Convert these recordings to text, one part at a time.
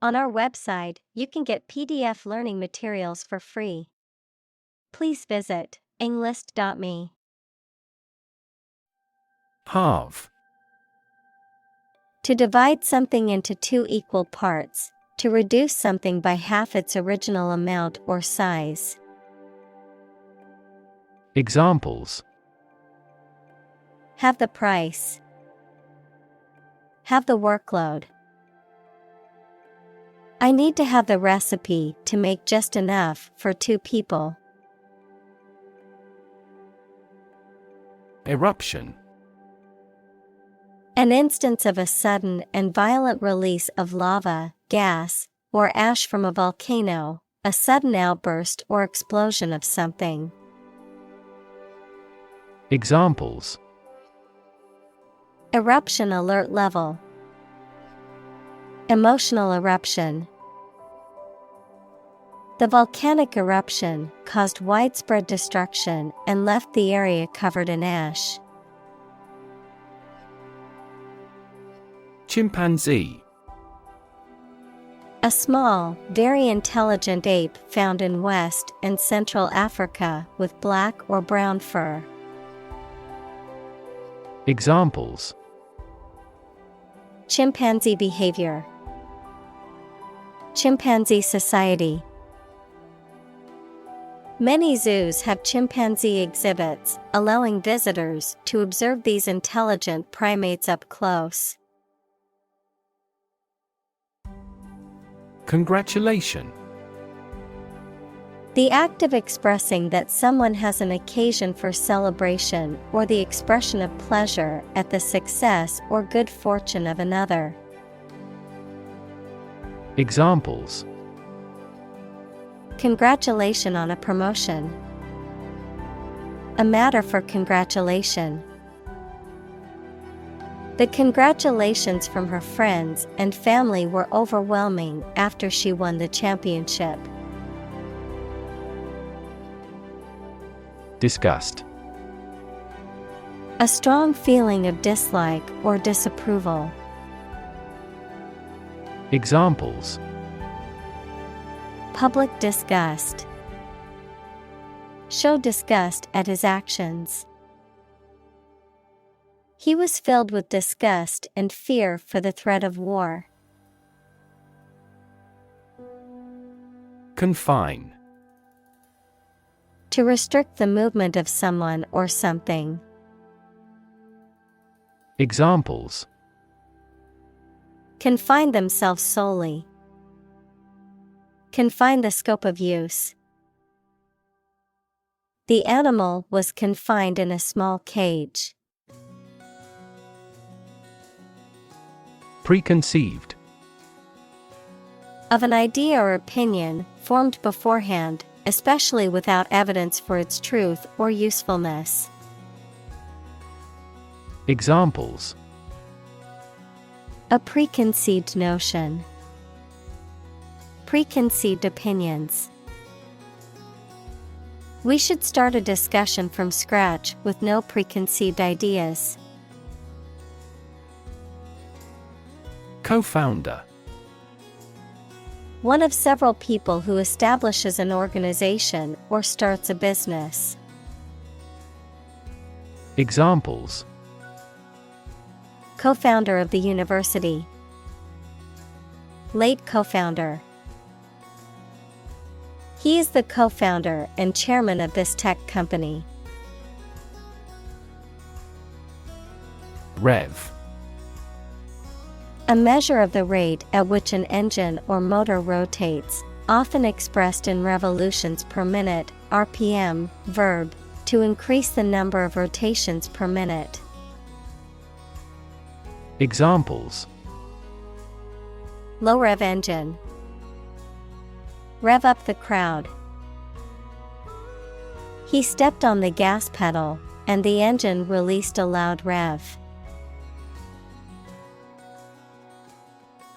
On our website, you can get PDF learning materials for free. Please visit englist.me. Halve. To divide something into two equal parts, to reduce something by half its original amount or size. Examples: Have the price. Have the workload. I need to have the recipe to make just enough for 2 people. Eruption. An instance of a sudden and violent release of lava, gas, or ash from a volcano, a sudden outburst or explosion of something. Examples: Eruption alert level. Emotional eruption. The volcanic eruption caused widespread destruction and left the area covered in ash. Chimpanzee. A small, very intelligent ape found in West and Central Africa with black or brown fur. Examples: Chimpanzee behavior. Chimpanzee society. Many zoos have chimpanzee exhibits, allowing visitors to observe these intelligent primates up close. Congratulation. The act of expressing that someone has an occasion for celebration or the expression of pleasure at the success or good fortune of another. Examples: Congratulation on a promotion. A matter for congratulation. The congratulations from her friends and family were overwhelming after she won the championship. Disgust. A strong feeling of dislike or disapproval. Examples: Public disgust. Show disgust at his actions. He was filled with disgust and fear for the threat of war. Confine. To restrict the movement of someone or something. Examples: Confine themselves solely. Confine the scope of use. The animal was confined in a small cage. Preconceived. Of an idea or opinion, formed beforehand, especially without evidence for its truth or usefulness. Examples: A preconceived notion. Preconceived opinions. We should start a discussion from scratch with no preconceived ideas. Co-founder. One of several people who establishes an organization or starts a business. Examples: Co-founder of the university. Late co-founder. He is the co-founder and chairman of this tech company. Rev. A measure of the rate at which an engine or motor rotates, often expressed in revolutions per minute, RPM, verb, to increase the number of rotations per minute. Examples: Low rev engine. Rev up the crowd. He stepped on the gas pedal, and the engine released a loud rev.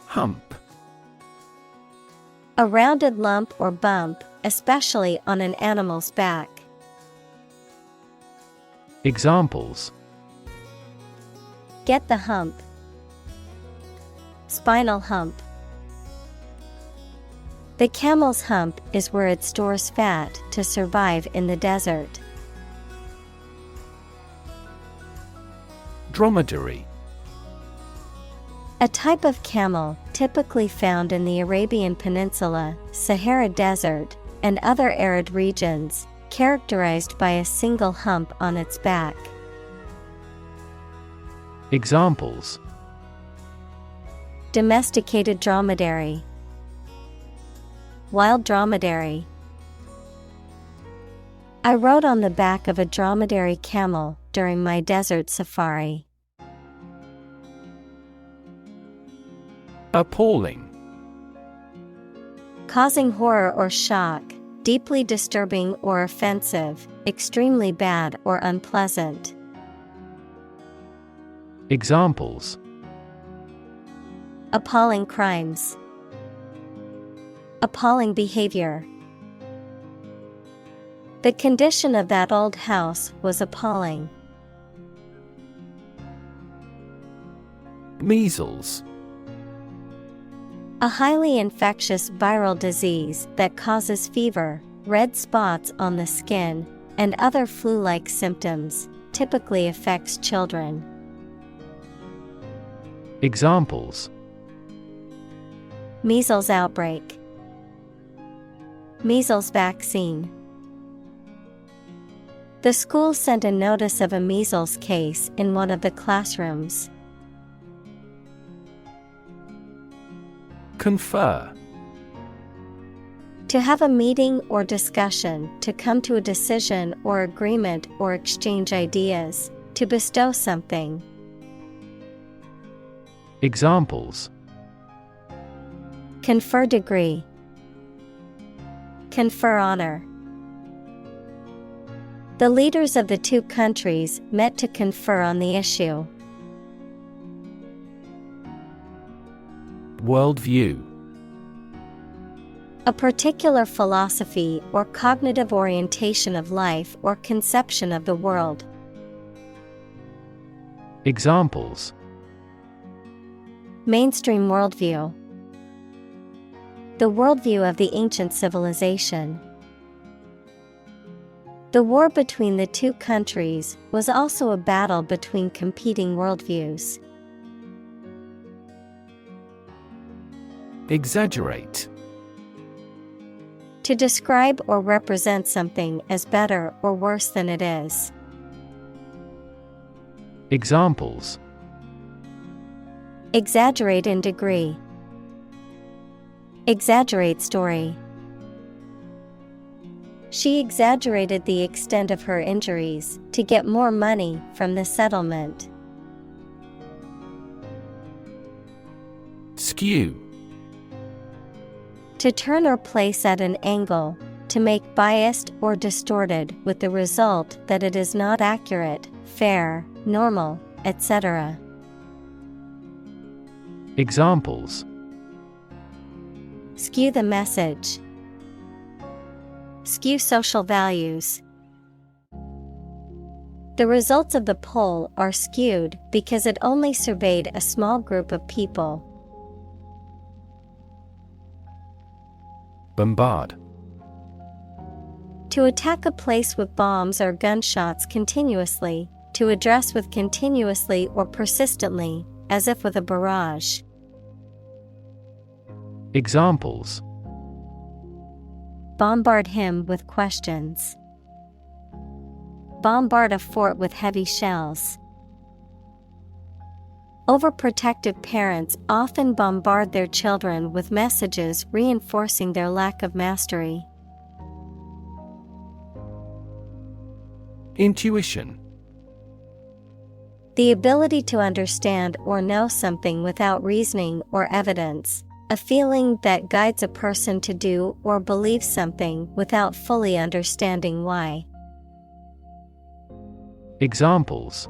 Hump. A rounded lump or bump, especially on an animal's back. Examples: Get the hump. Spinal hump. The camel's hump is where it stores fat to survive in the desert. Dromedary. A type of camel typically found in the Arabian Peninsula, Sahara Desert, and other arid regions, characterized by a single hump on its back. Examples: Domesticated dromedary, wild dromedary. I rode on the back of a dromedary camel during my desert safari. Appalling. Causing horror or shock, deeply disturbing or offensive, extremely bad or unpleasant. Examples: Appalling crimes, appalling behavior. The condition of that old house was appalling. Measles. A highly infectious viral disease that causes fever, red spots on the skin, and other flu-like symptoms, typically affects children. Examples: Measles outbreak, measles vaccine. The school sent a notice of a measles case in one of the classrooms. Confer. To have a meeting or discussion, to come to a decision or agreement or exchange ideas, to bestow something. Examples: Confer degree, confer honor. The leaders of the two countries met to confer on the issue. Worldview. A particular philosophy or cognitive orientation of life or conception of the world. Examples: Mainstream worldview, the worldview of the ancient civilization. The war between the two countries was also a battle between competing worldviews. Exaggerate. To describe or represent something as better or worse than it is. Examples: Exaggerate in degree, exaggerate story. She exaggerated the extent of her injuries to get more money from the settlement. Skew. To turn or place at an angle, to make biased or distorted with the result that it is not accurate, fair, normal, etc. Examples: Skew the message, skew social values. The results of the poll are skewed because it only surveyed a small group of people. Bombard. To attack a place with bombs or gunshots continuously, to address with continuously or persistently, as if with a barrage. Examples: Bombard him with questions. Bombard a fort with heavy shells. Overprotective parents often bombard their children with messages reinforcing their lack of mastery. Intuition. The ability to understand or know something without reasoning or evidence. A feeling that guides a person to do or believe something without fully understanding why. Examples: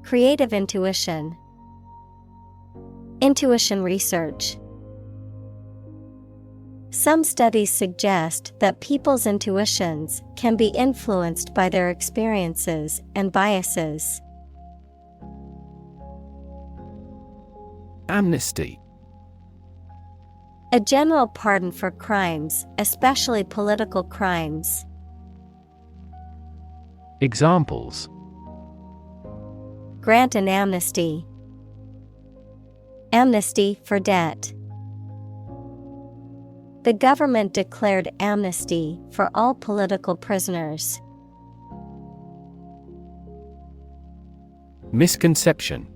Creative intuition, intuition research. Some studies suggest that people's intuitions can be influenced by their experiences and biases. Amnesty. A general pardon for crimes, especially political crimes. Examples: Grant an amnesty. Amnesty for debt. The government declared amnesty for all political prisoners. Misconception.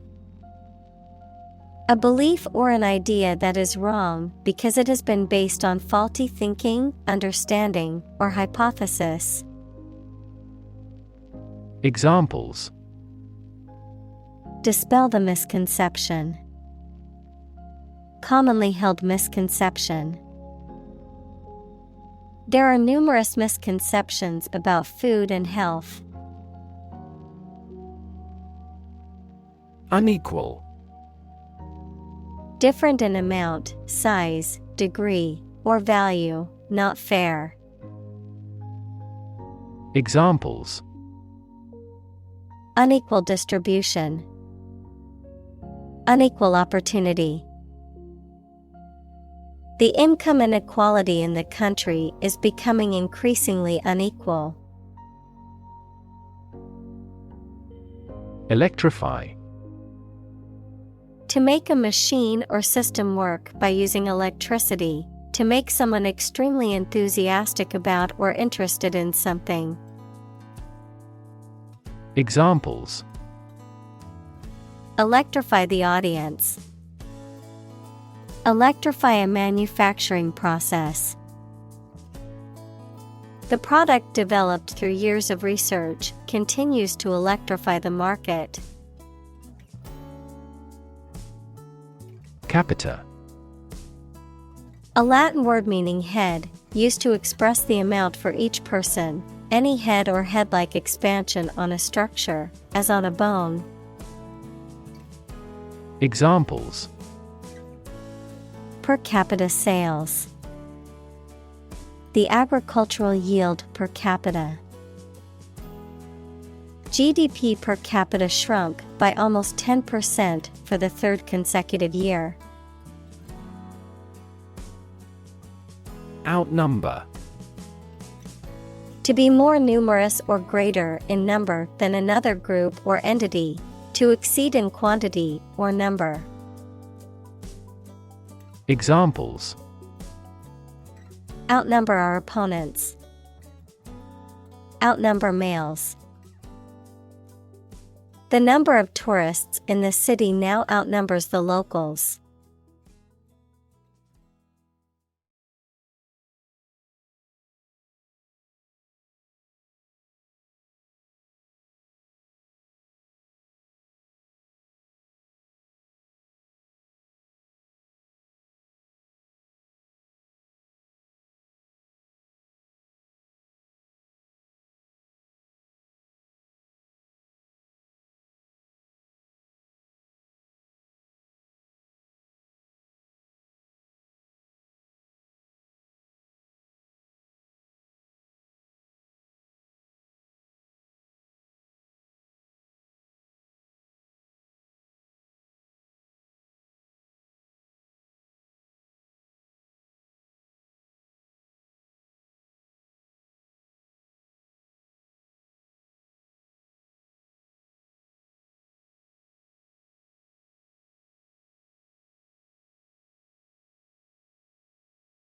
A belief or an idea that is wrong because it has been based on faulty thinking, understanding, or hypothesis. Examples: Dispel the misconception. Commonly held misconception. There are numerous misconceptions about food and health. Unequal. Different in amount, size, degree, or value, not fair. Examples: Unequal distribution. Unequal opportunity. The income inequality in the country is becoming increasingly unequal. Electrify. To make a machine or system work by using electricity, to make someone extremely enthusiastic about or interested in something. Examples: Electrify the audience. Electrify a manufacturing process. The product developed through years of research continues to electrify the market. Capita. A Latin word meaning head, used to express the amount for each person, any head or head-like expansion on a structure, as on a bone. Examples: Per capita sales. The agricultural yield per capita. GDP per capita shrunk by almost 10% for the third consecutive year. Outnumber. To be more numerous or greater in number than another group or entity, to exceed in quantity or number. Examples: Outnumber our opponents. Outnumber males. The number of tourists in the city now outnumbers the locals.